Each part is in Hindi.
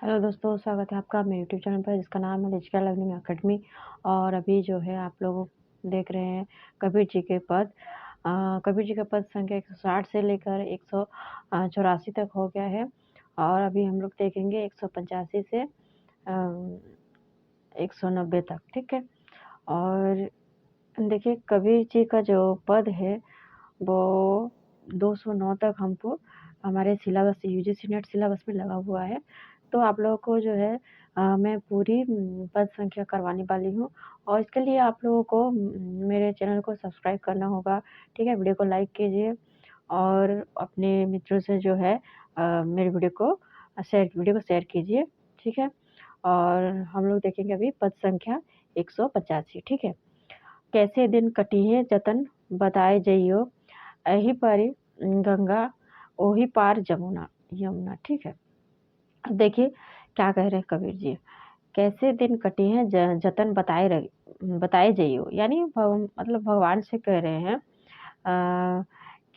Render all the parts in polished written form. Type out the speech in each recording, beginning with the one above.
हेलो दोस्तों, स्वागत है आपका मेरे यूट्यूब चैनल पर जिसका नाम है डिजिटल लर्निंग एकेडमी। और अभी जो है आप लोग देख रहे हैं कबीर जी के पद। कबीर जी का पद संख्या 160 से लेकर 184 तक हो गया है। और अभी हम लोग देखेंगे 185 से 190 तक, ठीक है। और देखिए कबीर जी का जो पद है वो 209 तक हमको हमारे सिलेबस यूजीसी नेट सिलेबस में लगा हुआ है। तो आप लोगों को जो है मैं पूरी पद संख्या करवाने वाली हूँ। और इसके लिए आप लोगों को मेरे चैनल को सब्सक्राइब करना होगा, ठीक है? वीडियो को लाइक कीजिए और अपने मित्रों से जो है मेरे वीडियो को शेयर कीजिए, ठीक है? और हम लोग देखेंगे अभी पद संख्या 185, ठीक है? कैसे दिन कटिहे जतन बताए जइयो, एही पारी गंगा ओही पार जमुना यमुना, ठीक है। अब देखिए क्या कह रहे हैं कबीर जी, कैसे दिन कटे हैं जतन बताए जइयो, यानी मतलब भगवान से कह रहे हैं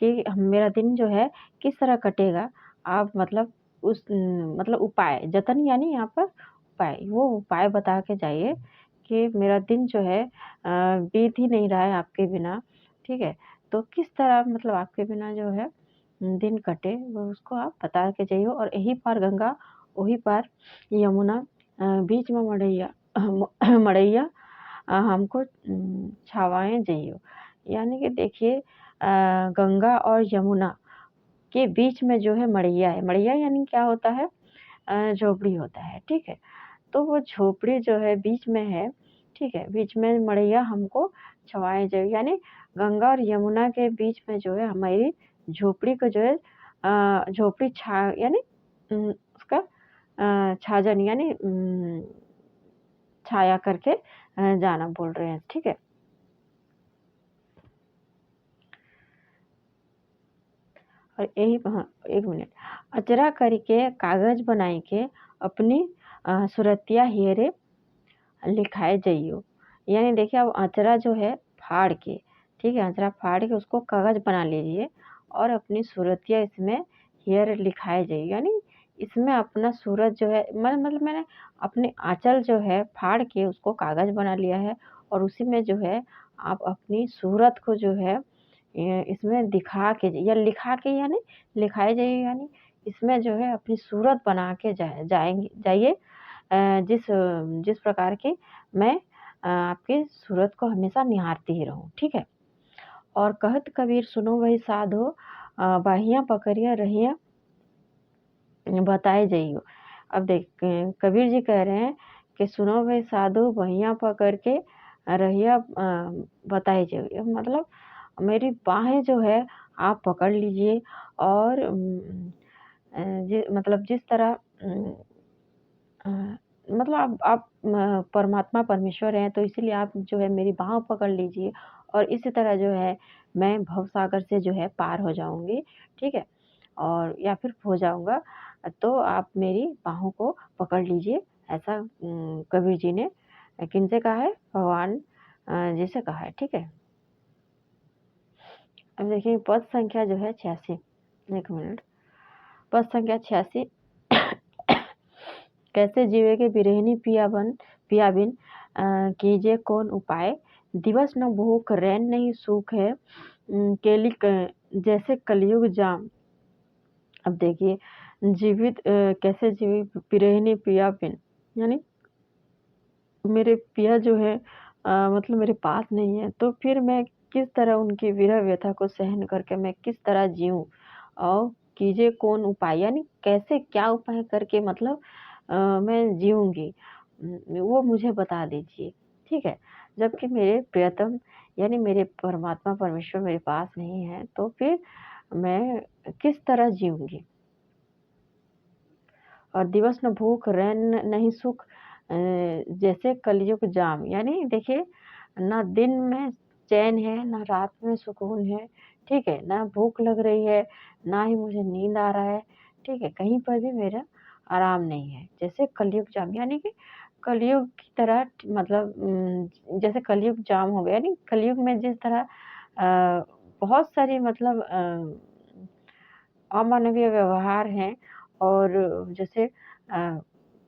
कि मेरा दिन जो है किस तरह कटेगा। आप मतलब मतलब उपाय जतन यानी यहाँ पर उपाय, वो उपाय बता के जाइए कि मेरा दिन जो है बीत ही नहीं रहा है आपके बिना, ठीक है। तो किस तरह मतलब आपके बिना जो है दिन कटे वो उसको आप बता के जाइए। और यही पार गंगा वही पार यमुना, बीच में मड़ैया मड़ैया हमको छावाएँ जइयो। यानी कि देखिए गंगा और यमुना के बीच में जो है मड़ैया है। मड़ैया यानी क्या होता है? झोपड़ी होता है, ठीक है? तो वो झोपड़ी जो है बीच में है, ठीक है? बीच में मड़ैया हमको छावाएँ जइयो, यानी गंगा और यमुना के बीच में जो है हमारी झोपड़ी को जो है झोपड़ी छा यानी उसका छाजन यानी छाया करके जाना बोल रहे हैं, ठीक है? और यही हाँ, 1 मिनट। अचरा करके कागज बनाई के अपनी सुरतिया हेरे लिखाए जइयो। यानी देखिए अब अचरा जो है फाड़ के, ठीक है? अचरा फाड़ के उसको कागज बना लीजिए और अपनी सूरतिया इसमें हेयर लिखाए जाइए। यानी इसमें अपना सूरत जो है मतलब मैंने अपने आँचल जो है फाड़ के उसको कागज बना लिया है और उसी में जो है आप अपनी सूरत को जो है इसमें दिखा के या लिखा के यानी लिखाए जाइए, यानी इसमें जो है अपनी सूरत बना के जाइए जिस प्रकार की मैं आपकी सूरत को हमेशा निहारती ही रहूँ, ठीक है? और कहत कबीर सुनो वही साधो, बाहियाँ पकड़िया रहिया बताए जइयो। अब कबीर जी कह रहे हैं कि सुनो भाई साधु बहियाँ पकड़ के रहिया बताए जइयो। मतलब मेरी बाहें जो है आप पकड़ लीजिए और मतलब जिस तरह अ, मतलब आप परमात्मा परमेश्वर हैं, तो इसीलिए आप जो है मेरी बाँह पकड़ लीजिए और इसी तरह जो है मैं भवसागर से जो है पार हो जाऊँगी, ठीक है? और या फिर हो जाऊँगा, तो आप मेरी बाहों को पकड़ लीजिए। ऐसा कबीर जी ने किनसे कहा है? भगवान जी से कहा है, ठीक है? अब देखिए पद संख्या जो है 86, 1 मिनट। पद संख्या 86 कैसे जीवे के बिरहिनी पिया बिन कीजिए कौन उपाय, दिवस न भूख रैन नहीं सूख है, केली जैसे कलयुग जाम। अब देखिए कैसे जीवी बिरहिनी पिया बिन, यानी मेरे पिया जो है मतलब मेरे पास नहीं है, तो फिर मैं किस तरह उनकी विरह व्यथा को सहन करके मैं किस तरह जीऊँ? और कीजिए कौन उपाय, यानी कैसे क्या उपाय करके मतलब मैं जीऊँगी? वो मुझे बता दीजिए, ठीक है? जबकि मेरे प्रियतम यानी मेरे परमात्मा परमेश्वर मेरे पास नहीं है, तो फिर मैं किस तरह जीऊँगी? और दिवस न भूख रैन नहीं सुख, जैसे कलयुग जाम। यानी देखिए ना दिन में चैन है, ना रात में सुकून है, ठीक है? ना भूख लग रही है, ना ही मुझे नींद आ रहा है, ठीक है? कहीं पर भी मेरा आराम नहीं है। जैसे कलयुग जाम यानी कि कलयुग की तरह मतलब जैसे कलयुग जाम हो गया, यानी कलयुग में जिस तरह बहुत सारी मतलब अमानवीय व्यवहार हैं और जैसे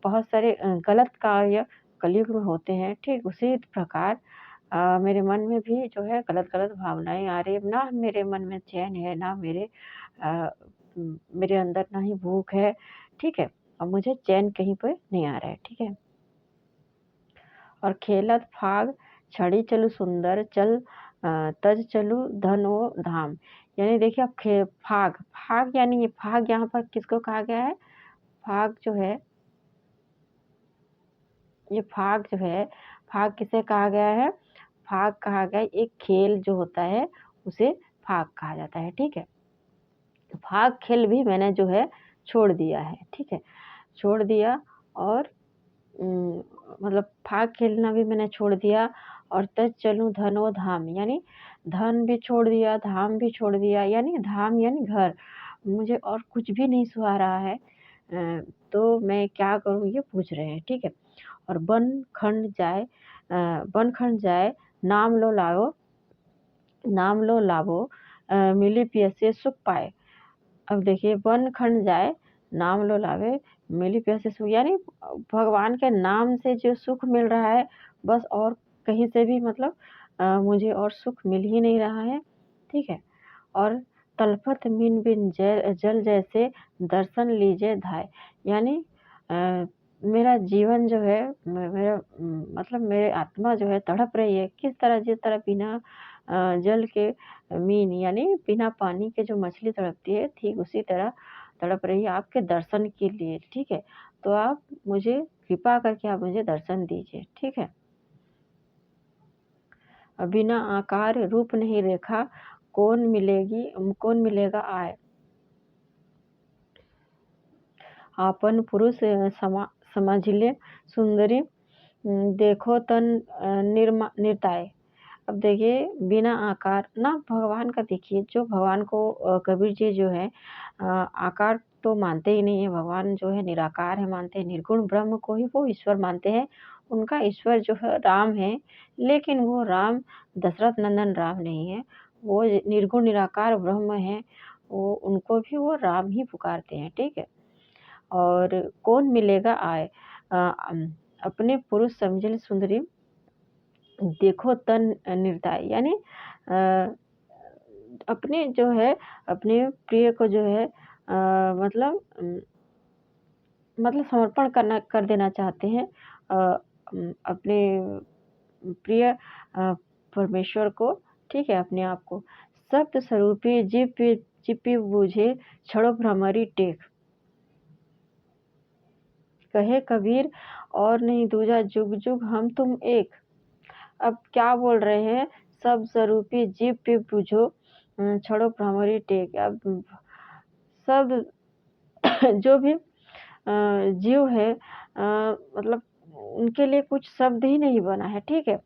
बहुत सारे गलत कार्य कलयुग में होते हैं, ठीक उसी प्रकार मेरे मन में भी जो है गलत-गलत भावनाएँ आ रही हैं। ना मेरे मन में चैन है, ना अ, मेरे अंदर ना ही भूख है, ठीक है? और मुझे चैन कहीं पे नहीं आ रहा है, ठीक है? और खेलत फाग छड़ी चलू सुंदर तज चलू धन ओ धाम। यानी देखिए अब फाग यानी ये फाग यहाँ पर किसको कहा गया है? फाग जो है ये फाग जो है, फाग किसे कहा गया है? फाग कहा गया है एक खेल जो होता है, उसे फाग कहा जाता है, ठीक है? फाग खेल भी मैंने जो है छोड़ दिया है, ठीक है? छोड़ दिया और उम, मतलब फाग खेलना भी मैंने छोड़ दिया और तज चलूँ धनो धाम यानी धन भी छोड़ दिया, धाम भी छोड़ दिया यानी धाम यानी घर। मुझे और कुछ भी नहीं सुहा रहा है। तो मैं क्या करूँ ये पूछ रहे हैं, ठीक है? और बन खंड जाए नाम लो लाओ नाम लो लावो मिली पियसे सुख पाए। अब देखिए बन खंड जाए नाम लो लावे मिली पियसे सुख यानी भगवान के नाम से जो सुख मिल रहा है बस और कहीं से भी मतलब मुझे और सुख मिल ही नहीं रहा है, ठीक है? और तलपत मीन बिन जल जैसे दर्शन लीजिए धाय यानी अ, मेरा जीवन जो है मतलब मेरी आत्मा जो है तड़प रही है किस तरह जिस तरह बिना जल के मीन यानी बिना पानी के जो मछली तड़पती है ठीक उसी तरह तड़प रही है आपके दर्शन के लिए, ठीक है? तो आप मुझे कृपा करके आप मुझे दर्शन दीजिए, ठीक है? बिना आकार रूप नहीं रेखा कौन मिलेगा आय। आपण पुरुष समझिले सुंदरी देखो तन निर्ताय। अब देखिए बिना आकार ना भगवान का देखिए जो भगवान को कबीर जी जो है आकार तो मानते ही नहीं है भगवान जो है निराकार है मानते हैं निर्गुण ब्रह्म को ही वो ईश्वर मानते हैं उनका ईश्वर जो है राम है लेकिन वो राम दशरथ नंदन राम नहीं है वो निर्गुण निराकार ब्रह्म है वो उनको भी वो राम ही पुकारते हैं ठीक है और कौन मिलेगा आए अपने पुरुष समझिल सुंदरी देखो तन निर्दय यानी अ, अपने जो है अपने प्रिय को जो है मतलब समर्पण कर देना चाहते हैं अपने प्रिय परमेश्वर को ठीक है अपने आप को सप्त स्वरूपी चिपी बूझे छड़ो भ्रमरी टेक कहे कबीर और नहीं दूजा जुग जुग हम तुम एक अब क्या बोल रहे हैं सब स्वरूपी जीव पे बुझो छड़ो भ्रमरी टेक अब सब जो भी जीव है मतलब उनके लिए कुछ शब्द ही नहीं बना है ठीक है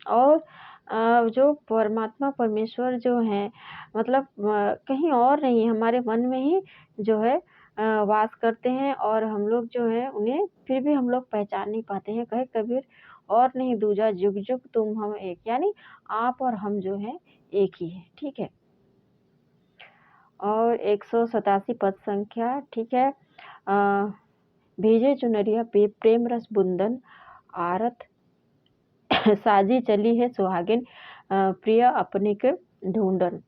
और जो परमात्मा परमेश्वर जो है मतलब कहीं और नहीं हमारे मन में ही जो है वास करते हैं और हम लोग जो है उन्हें फिर भी हम लोग पहचान नहीं पाते हैं कहे कबीर और नहीं दूजा जुग जुग तुम हम एक यानी आप और हम जो है एक ही है ठीक है और 187 पद संख्या ठीक है अ, भेजे चुनरिया पे प्रेम रस बुंदन आरत साजी चली है सुहागिन प्रिय अपने के ढूंढन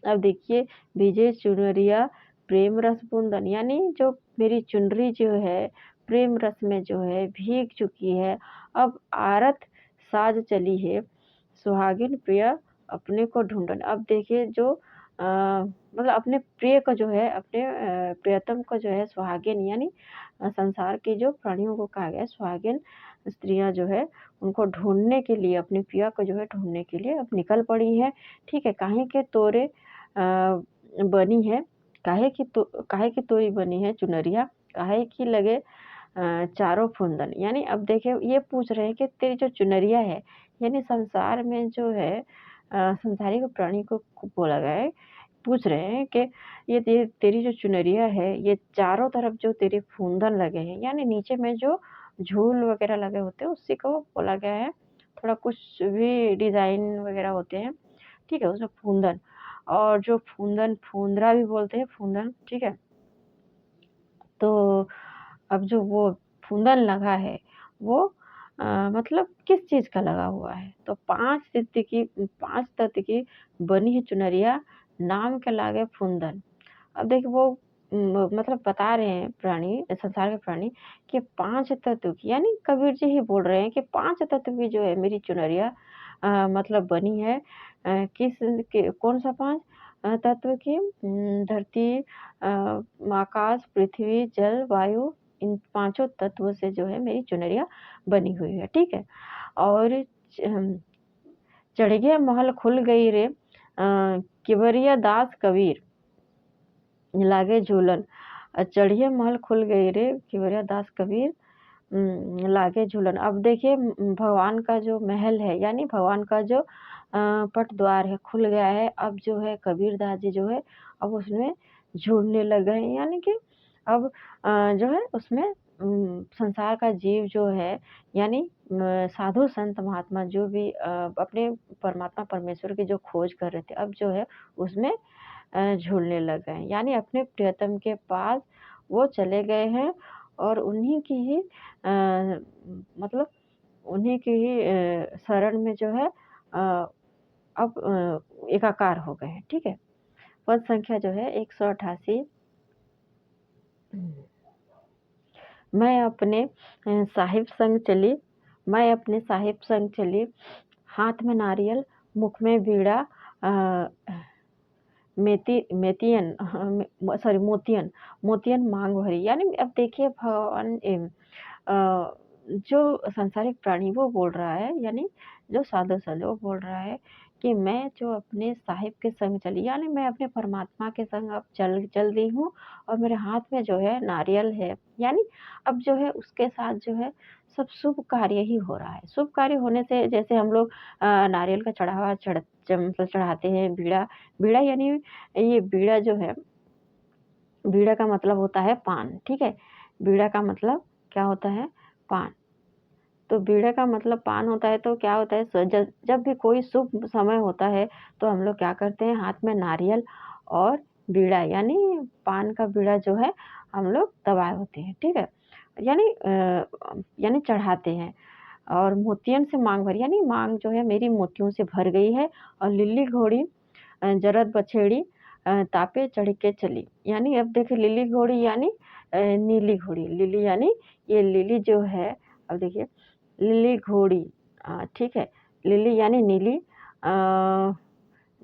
अब देखिए भेजे चुनरिया प्रेम रस बुंदन यानी जो मेरी चुनरी जो है प्रेम रस में जो है भीग चुकी है अब आरत साज चली है सुहागिन प्रिय अपने को ढूंढन अब देखिए जो मतलब अपने प्रिय को जो है अपने प्रियतम को जो है सुहागिन यानी संसार की जो प्राणियों को कहा गया है सुहागिन स्त्रियां जो है उनको ढूंढने के लिए अपनी प्रिया को जो है ढूंढने के लिए अब निकल पड़ी है ठीक है काहे के तोरे बनी है काहे की तोरी बनी है चुनरिया काहे की लगे चारों फुंदन यानी अब देखिए ये पूछ रहे हैं कि तेरी जो चुनरिया है यानी संसार में जो है संसारिक प्राणी को बोला गया है पूछ रहे हैं कि ये तेरी जो चुनरिया है ये चारों तरफ जो तेरे फूंदन लगे हैं यानी नीचे में जो झूल वगैरह लगे होते हैं उसी को बोला गया है थोड़ा कुछ भी डिजाइन वगैरह होते हैं ठीक है उसमें फूंदन और जो फूंदन फूंदरा भी बोलते हैं फूंदन ठीक है तो अब जो वो फूंदन लगा है वो मतलब किस चीज़ का लगा हुआ है? तो 5 तत्व की बनी है चुनरिया, नाम के लागे फूंदन। अब देखिए वो मतलब बता रहे हैं संसार के प्राणी कि 5 तत्व की, यानी कबीर जी ही बोल रहे हैं कि 5 तत्व की जो है मेरी चुनरिया मतलब बनी है। किस के कौन-सा 5 तत्व की? धरती, आकाश, पृथ्वी, जल, वायु, इन पाँचों तत्वों से जो है मेरी चुनरिया बनी हुई है, ठीक है? और चढ़िए महल खुल गई रे, किवरिया दास कबीर लागे झूलन। चढ़िए महल खुल गई रे, किवरिया दास कबीर लागे झूलन। अब देखिए भगवान का जो महल है, यानी भगवान का जो पट द्वार है, खुल गया है। अब जो है कबीरदास जी जो है अब उसमें झूलने लग गए हैं, यानी कि अब जो है उसमें संसार का जीव जो है, यानी साधु संत महात्मा जो भी अपने परमात्मा परमेश्वर की जो खोज कर रहे थे, अब जो है उसमें झूलने लग गए हैं, यानी अपने प्रियतम के पास वो चले गए हैं और उन्हीं की ही मतलब उन्हीं की ही शरण में जो है अब एकाकार हो गए हैं, ठीक है? पद संख्या जो है 188। मैं अपने साहिब संग चली, मैं अपने साहिब संग चली, हाथ में नारियल, मुख में बीड़ा, मेतियन सॉरी मोतियन मांग भरी। यानी अब देखिए भगवान जो सांसारिक प्राणी वो बोल रहा है, यानी जो साधु संत वो बोल रहा है कि मैं जो अपने साहिब के संग चली, यानी मैं अपने परमात्मा के संग अब चल दी हूँ और मेरे हाथ में जो है नारियल है, यानी अब जो है उसके साथ जो है सब शुभ कार्य ही हो रहा है। शुभ कार्य होने से जैसे हम लोग नारियल का चढ़ावा मतलब चढ़ाते हैं, बीड़ा यानी ये बीड़ा जो है, बीड़ा का मतलब होता है पान, ठीक है? बीड़ा का मतलब क्या होता है? पान। तो बीड़ा का मतलब पान होता है, तो क्या होता है जब भी कोई शुभ समय होता है तो हम लोग क्या करते हैं, हाथ में नारियल और बीड़ा यानी पान का बीड़ा जो है हम लोग दबाए होते हैं, ठीक है? यानी चढ़ाते हैं। और मोतियन से मांग भरी, यानी मांग जो है मेरी मोतियों से भर गई है। और लिल्ली घोड़ी जरद बछेड़ी तापे चढ़ के चली, यानी अब देखिए लिली घोड़ी यानी नीली घोड़ी, लिली यानी ये लिली जो है, अब देखिए लिली घोड़ी ठीक है, लिली यानी नीली,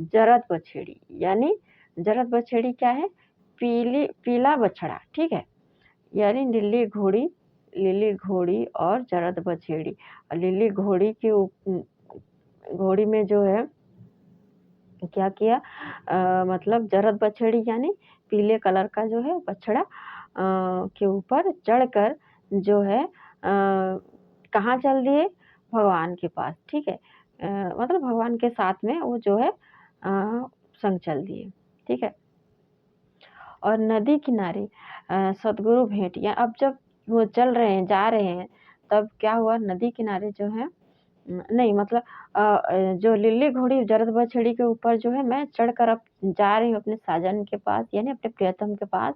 जरद बछेड़ी यानी जरद बछेड़ी क्या है? पीला बछड़ा, ठीक है? यानी लिली घोड़ी और जरद बछेड़ी। और लिली घोड़ी की घोड़ी में जो है क्या किया, मतलब जरद बछड़ी यानी पीले कलर का जो है बछड़ा के ऊपर चढ़कर जो है कहाँ चल दिए? भगवान के पास, ठीक है? मतलब भगवान के साथ में वो जो है संग चल दिए, ठीक है? और नदी किनारे सद्गुरु भेंट, या अब जब वो चल रहे हैं, जा रहे हैं, तब क्या हुआ, नदी किनारे जो है नहीं मतलब जो लिल्ली घोड़ी जरद बछड़ी के ऊपर जो है मैं चढ़कर अब जा रही हूँ अपने साजन के पास, यानी अपने प्रियतम के पास।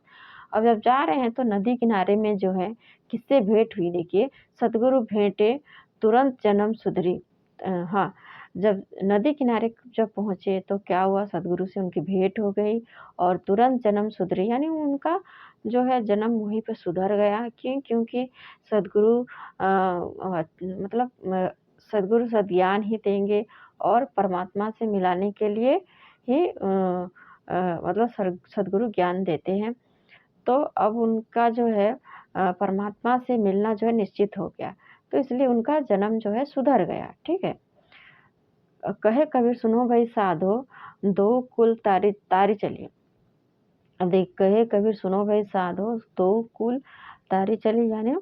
अब जब जा रहे हैं तो नदी किनारे में जो है किससे भेंट हुई, देखिए सतगुरु भेंटे तुरंत जन्म सुधरी। हाँ, जब नदी किनारे जब पहुँचे तो क्या हुआ, सतगुरु से उनकी भेंट हो गई और तुरंत जन्म सुधरी, यानी उनका जो है जन्म वहीं पे सुधर गया। क्योंकि सद्गुरु मतलब सद्गुरु सद्ज्ञान ही देंगे और परमात्मा से मिलाने के लिए ही मतलब सद्गुरु ज्ञान देते हैं। तो अब उनका जो है परमात्मा से मिलना जो है निश्चित हो गया, तो इसलिए उनका जन्म जो है सुधर गया, ठीक है? कहे कबीर सुनो भाई साधो, दो कुल तारी तारी चली। अब देख, कहे कबीर सुनो भाई साधो, दो कुल तारी चली, यानी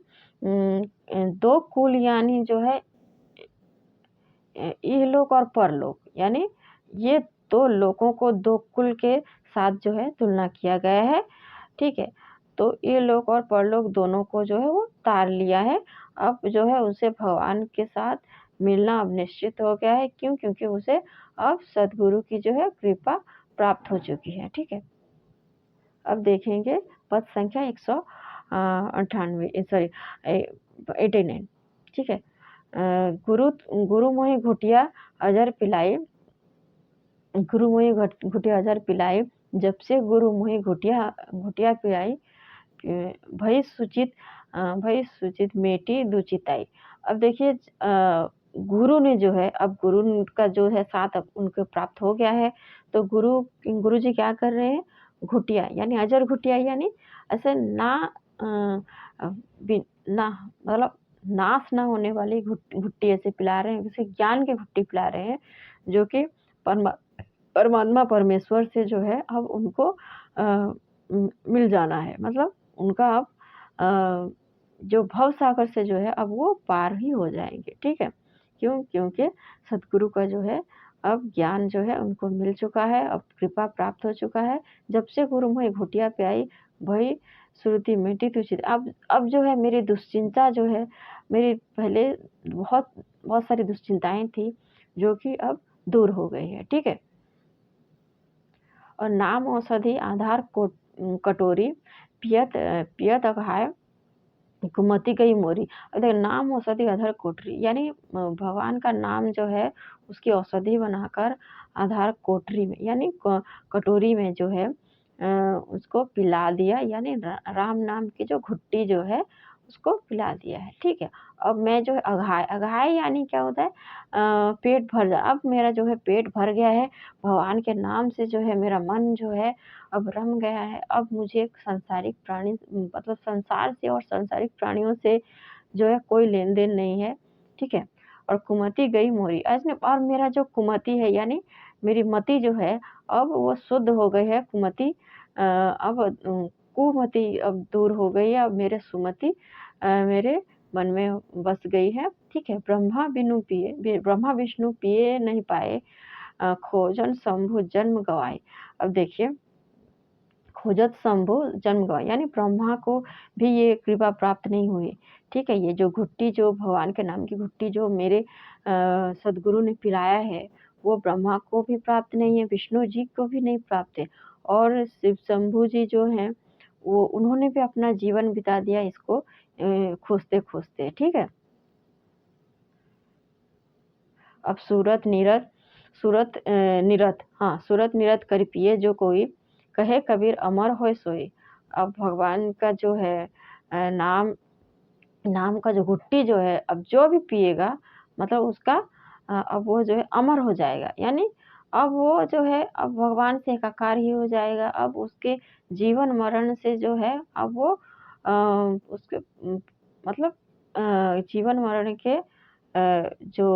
दो कुल यानी जो है इहलोक और परलोक, यानी ये दो लोकों को दो कुल के साथ जो है तुलना किया गया है, ठीक है? तो इहलोक और परलोक दोनों को जो है वो तार लिया है। अब जो है उसे भगवान के साथ मिलना अब निश्चित हो गया है। क्यों? क्योंकि उसे अब सद्गुरु की जो है कृपा प्राप्त हो चुकी है, ठीक है? अब देखेंगे पद संख्या 98 सॉरी 89, ठीक है। गुरु गुरु मोहि घुटिया अजर पिलाई, गुरु मोहि घुटिया अजर पिलाई, जब से गुरु मोहि घुटिया घुटिया पिलाई, भई सूचित मेटी दुचिताई। अब देखिए गुरु ने जो है, अब गुरु का जो है साथ अब उनको प्राप्त हो गया है, तो गुरु जी क्या कर रहे हैं, घुटिया यानी अजर घुटिया यानी ऐसे ना अ, ना मतलब नाश ना होने वाली घुट्टी ऐसे पिला रहे हैं, जैसे ज्ञान की घुट्टी पिला रहे हैं, जो कि परमा परमात्मा परमेश्वर से जो है अब उनको मिल जाना है, मतलब उनका अब जो भव सागर से जो है अब वो पार ही हो जाएँगे, ठीक है? क्यों? क्योंकि सतगुरु का जो है अब ज्ञान जो है उनको मिल चुका है, अब कृपा प्राप्त हो चुका है। जब से गुरु मोहि घुटिया प्याई, भई सुरती मिटी तुझि। अब जो है मेरी दुश्चिंता जो है, मेरी पहले बहुत बहुत सारी दुश्चिंताएँ थी, जो कि अब दूर हो गई है, ठीक है? और नाम औषधि आधार कटोरी पियत अघाय कुमति गई मोरी। देखिए नाम औषधि आधार कोठरी यानी भगवान का नाम जो है उसकी औषधि बनाकर आधार कोठरी में यानी कटोरी में जो है उसको पिला दिया, यानी राम नाम की जो घुट्टी जो है उसको पिला दिया है, ठीक है। अब मैं जो है अघाय अघाय यानी क्या होता है, पेट भर जा। अब मेरा जो है पेट भर गया है, भगवान के नाम से जो है मेरा मन जो है अब रम गया है। अब मुझे सांसारिक प्राणी मतलब संसार से और सांसारिक प्राणियों से जो है कोई लेन-देन नहीं है, ठीक है? और कुमति गई मोरी। ऐसे और मेरा जो कुमति है यानी मेरी मति जो है अब वो शुद्ध हो गई है, कुमति अब कुमति अब दूर हो गई है, अब मेरे सुमति मेरे मन में बस गई है, ठीक है? ब्रह्मा विष्णु पिए नहीं पाए, खोजन शंभु जन्म गवाए। अब देखिए खोजत शंभु जन्म गवाए यानी ब्रह्मा को भी ये कृपा प्राप्त नहीं हुई, ठीक है? ये जो घुट्टी जो भगवान के नाम की घुट्टी जो मेरे सद्गुरु ने पिलाया है, वो ब्रह्मा को भी प्राप्त नहीं है, विष्णु जी को भी नहीं प्राप्त है और शिव शंभु जी जो हैं, वो उन्होंने भी अपना जीवन बिता दिया इसको खोजते-खोजते, ठीक है? अब सूरत निरत कर पिए जो कोई, कहे कबीर अमर होए सोई। अब भगवान का जो है नाम नाम का जो घुट्टी जो है, अब जो भी पिएगा मतलब उसका अब वो जो है अमर हो जाएगा। यानी अब वो जो है अब भगवान से एकाकार ही हो जाएगा। अब उसके जीवन-मरण से जो है अब वो उसके मतलब जीवन-मरण के जो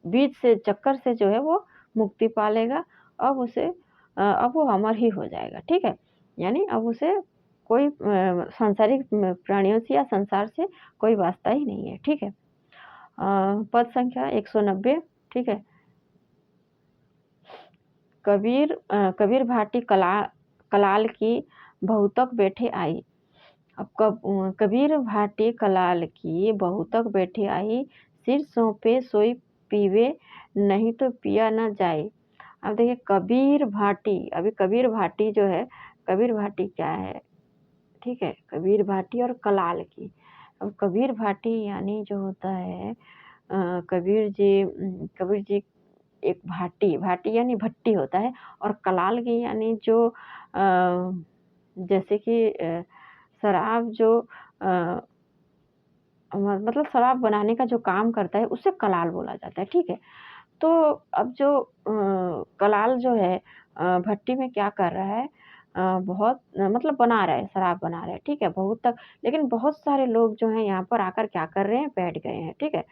बीच से चक्कर से जो है वो मुक्ति पा लेगा। अब उसे अब वो अमर ही हो जाएगा, ठीक है? यानी अब उसे कोई सांसारिक प्राणियों से या संसार से कोई वास्ता ही नहीं है, ठीक है? पद संख्या 190, ठीक है? कबीर भाटी कलाल की बहुतक बैठे आई। अब कबीर भाटी कलाल की बहुतक बैठे आई, सिर सौंपे सोई पीवे, नहीं तो पिया न जाए। अब देखिए कबीर भाटी, अभी कबीर भाटी जो है, कबीर भाटी क्या है? ठीक है, कबीर भाटी और कलाल की। अब कबीर भाटी यानी जो होता है कबीर जी एक भाटी, भाटी यानी भट्टी होता है और कलाल की यानी जो जैसे कि शराब जो अ, मतलब शराब बनाने का जो काम करता है उसे कलाल बोला जाता है, ठीक है? तो अब जो कलाल जो है भट्टी में क्या कर रहा है बहुत मतलब बना रहा है, शराब बना रहा है, ठीक है? बहुत तक लेकिन बहुत सारे लोग जो हैं यहाँ पर आकर क्या कर रहे हैं, बैठ गए हैं, ठीक है?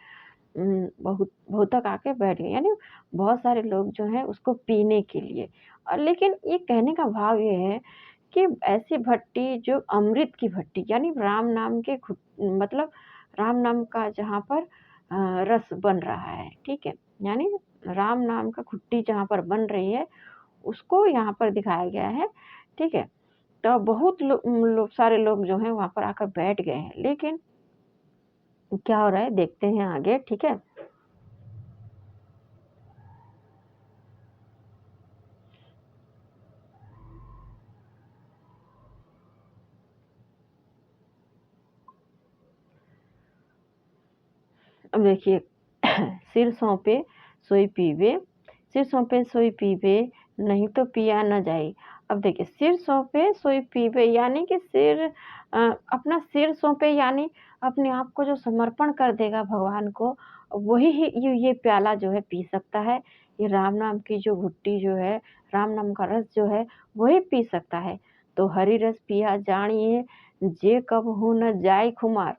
बहुत तक आके बैठ गए, यानी बहुत सारे लोग जो हैं उसको पीने के लिए। लेकिन ये कहने का भाव ये है कि ऐसी भट्टी जो अमृत की भट्टी यानी राम नाम के मतलब राम नाम का जहाँ पर रस बन रहा है, ठीक है? यानी राम नाम का घुट्टी जहाँ पर बन रही है, उसको यहाँ पर दिखाया गया है, ठीक है? तो बहुत सारे लोग जो हैं वहाँ पर आकर बैठ गए हैं, लेकिन क्या हो रहा है देखते हैं आगे, ठीक है? अब देखिए सिर सौंपे सोई पीवे, सिर सौंपे सोई पीवे, नहीं तो पिया न जाई। अब देखिए सिर सौंपे सोई पीवे यानी कि अपना सिर सौंपे यानी अपने आप को जो समर्पण कर देगा भगवान को, वही ही ये प्याला जो है पी सकता है। ये राम नाम की जो घुट्टी जो है, राम नाम का रस जो है, वही पी सकता है। तो हरि रस पिया जानिए, जे कबहू न जाए खुमार।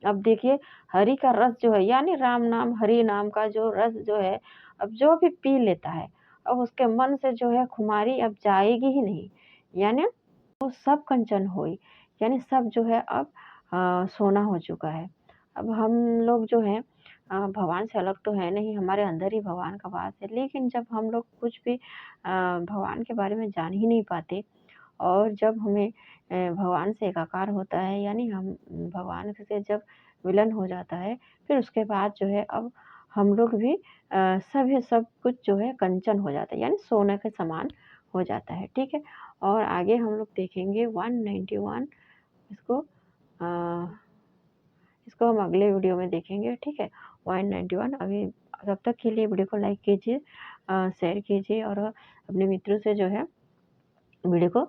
अब देखिए हरि का रस जो है यानी राम नाम, हरि नाम का जो रस जो है, अब जो भी पी लेता है, अब उसके मन से जो है खुमारी अब जाएगी ही नहीं। यानी वो सब कंचन होई, यानी सब जो है अब सोना हो चुका है। अब हम लोग जो हैं भगवान से अलग तो है नहीं, हमारे अंदर ही भगवान का वास है। लेकिन जब हम लोग कुछ भी भगवान के बारे में जान ही नहीं पाते और जब हमें भगवान से एकाकार होता है यानी हम भगवान से जब विलीन हो जाता है, फिर उसके बाद जो है अब हम लोग भी सभी सब कुछ जो है कंचन हो जाता है, यानी सोने के समान हो जाता है, ठीक है? और आगे हम लोग देखेंगे 191 इसको अ, इसको हम अगले वीडियो में देखेंगे, ठीक है? 191 अभी तब तक के लिए वीडियो को लाइक कीजिए, शेयर कीजिए और अपने मित्रों से जो है वीडियो को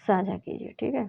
साझा कीजिए, ठीक है?